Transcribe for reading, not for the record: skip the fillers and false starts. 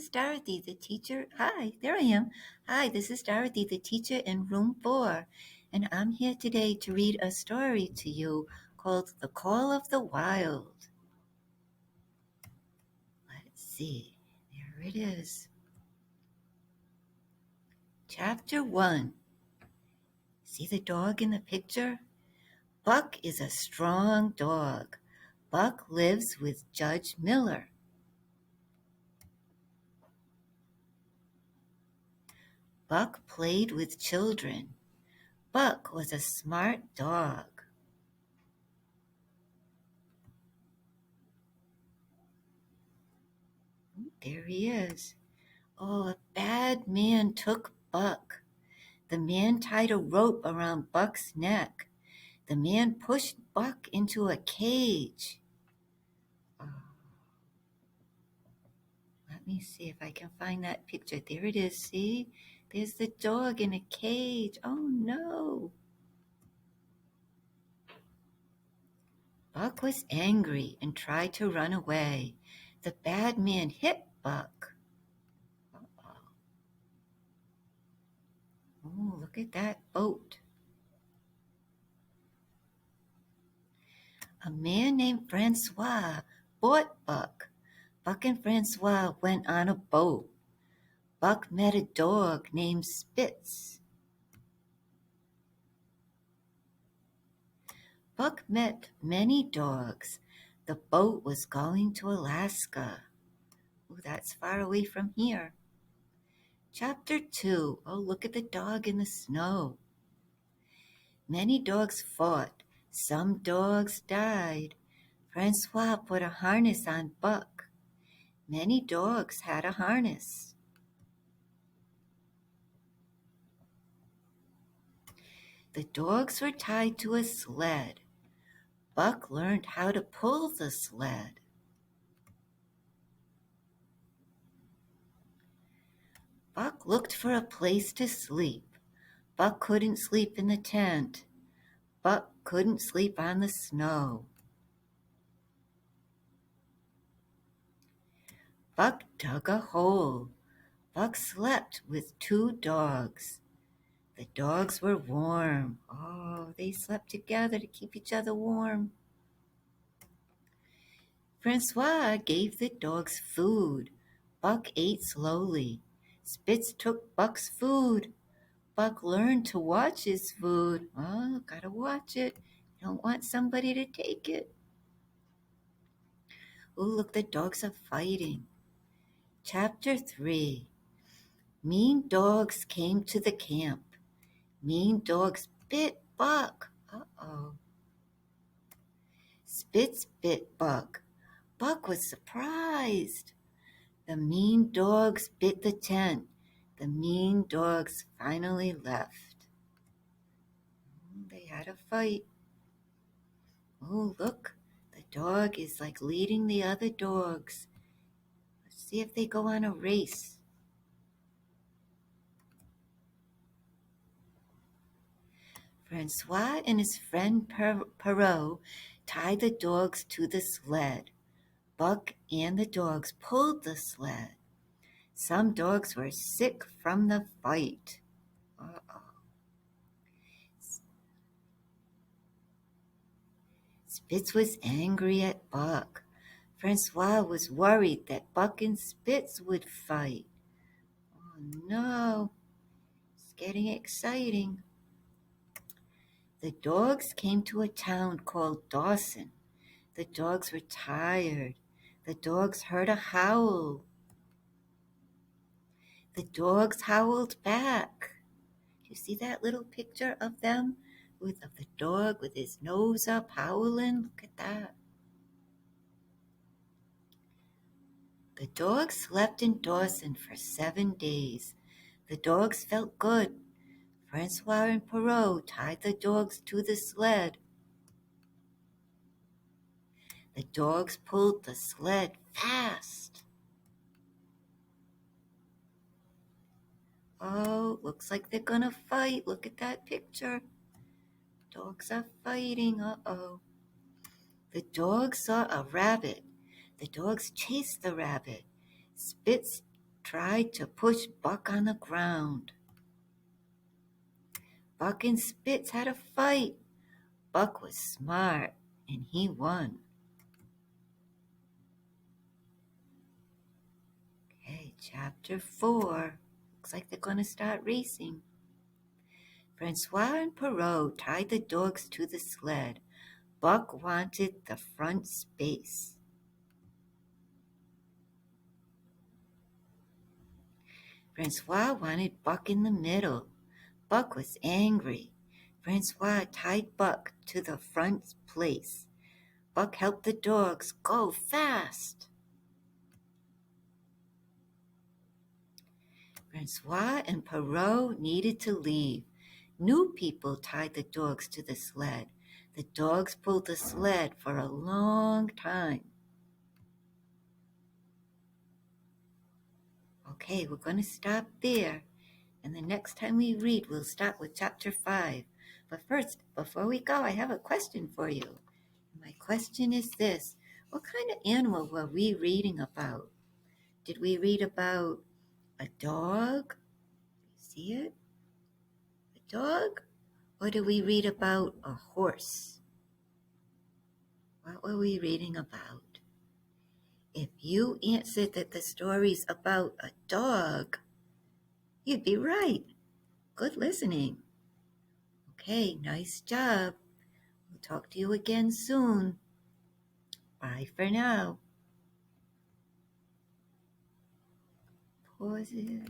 is Dorothy, the teacher. Hi, there I am. Hi, this is Dorothy, the teacher in room 4. And I'm here today to read a story to you called The Call of the Wild. Let's see. There it is. Chapter 1. See the dog in the picture? Buck is a strong dog. Buck lives with Judge Miller. Buck played with children. Buck was a smart dog. There he is. Oh, a bad man took Buck. The man tied a rope around Buck's neck. The man pushed Buck into a cage. Oh, let me see if I can find that picture. There it is, see? There's the dog in a cage. Oh no. Buck was angry and tried to run away. The bad man hit Buck. Uh-oh. Oh, look at that boat. A man named Francois bought Buck. Buck and Francois went on a boat. Buck met a dog named Spitz. Buck met many dogs. The boat was going to Alaska. Oh, that's far away from here. Chapter 2. Oh, look at the dog in the snow. Many dogs fought. Some dogs died. Francois put a harness on Buck. Many dogs had a harness. The dogs were tied to a sled. Buck learned how to pull the sled. Buck looked for a place to sleep. Buck couldn't sleep in the tent. Buck couldn't sleep on the snow. Buck dug a hole. Buck slept with 2 dogs. The dogs were warm. Oh, they slept together to keep each other warm. Francois gave the dogs food. Buck ate slowly. Spitz took Buck's food. Buck learned to watch his food. Oh, gotta watch it. You don't want somebody to take it. Oh, look, the dogs are fighting. Chapter 3. Mean dogs came to the camp. Mean dogs bit Buck. Uh-oh. Spitz bit Buck. Buck was surprised. The mean dogs bit the tent. The mean dogs finally left. They had a fight. Oh, look, the dog is like leading the other dogs. Let's see if they go on a race. Francois and his friend Perrault tied the dogs to the sled. Buck and the dogs pulled the sled. Some dogs were sick from the fight. Uh-oh. Spitz was angry at Buck. Francois was worried that Buck and Spitz would fight. Oh no, it's getting exciting. The dogs came to a town called Dawson. The dogs were tired. The dogs heard a howl. The dogs howled back. You see that little picture of them? Of the dog with his nose up howling? Look at that. The dogs slept in Dawson for 7 days. The dogs felt good. Francois and Perrault tied the dogs to the sled. The dogs pulled the sled fast. Oh, looks like they're gonna fight. Look at that picture. Dogs are fighting. Uh-oh. The dogs saw a rabbit. The dogs chased the rabbit. Spitz tried to push Buck on the ground. Buck and Spitz had a fight. Buck was smart, and he won. Okay, chapter 4. Looks like they're going to start racing. Francois and Perrault tied the dogs to the sled. Buck wanted the front space. Francois wanted Buck in the middle. Buck was angry. Francois tied Buck to the front place. Buck helped the dogs go fast. Francois and Perrault needed to leave. New people tied the dogs to the sled. The dogs pulled the sled for a long time. Okay, we're going to stop there. And the next time we read, we'll start with chapter 5. But first, before we go, I have a question for you. My question is this. What kind of animal were we reading about? Did we read about a dog? See it? A dog? Or did we read about a horse? What were we reading about? If you answered that the story's about a dog, you'd be right. Good listening. Okay, nice job. We'll talk to you again soon. Bye for now. Pause it.